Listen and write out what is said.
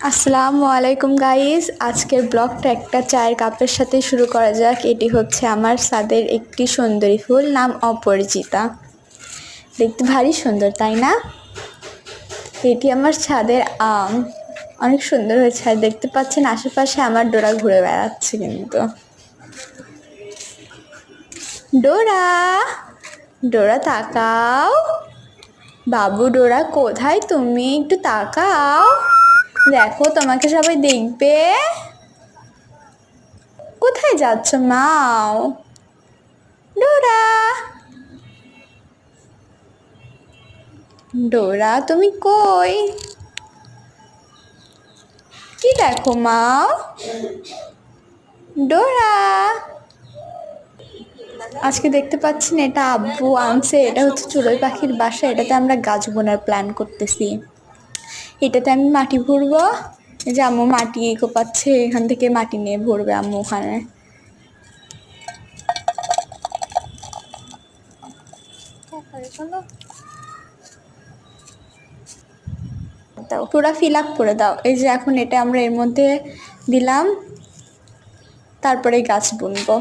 আসসালামু আলাইকুম গাইস, আজকের ব্লগটা একটা চায়ের কাপের সাথে শুরু করা যাক। এটি হচ্ছে আমার ছাদের একটি সুন্দরী ফুল, নাম অপরাজিতা। দেখতে ভারী সুন্দর, তাই না? এটি আমার ছাদের আম, অনেক সুন্দর হয়েছে। আর দেখতে পাচ্ছেন আশেপাশে আমার ডোরা ঘুরে বেড়াচ্ছে। কিন্তু ডোরা, ডোরা তাকাও। বাবু ডোরা কোথায় তুমি? একটু তাকাও, দেখো তোমাকে সবাই দেখবে। কোথায় যাচ্ছ মাও? ডোরা, ডোরা তুমি কই? কি দেখো মাও? ডোরা, আজকে দেখতে পাচ্ছেন এটা আব্বু আনছে। এটা হচ্ছে চড়ুই পাখির বাসা। এটাতে আমরা গাছ বোনার প্ল্যান করতেছি। এটাতে আমি মাটি ভরবো। এই যে আম্মু মাটি কোপাচ্ছে, এখান থেকে মাটি নিয়ে ভরবে আম্মু ওখানে। দাও, পুরা ফিল আপ করে দাও। এই যে এখন এটা আমরা এর মধ্যে দিলাম, তারপরে গাছ বুনবো।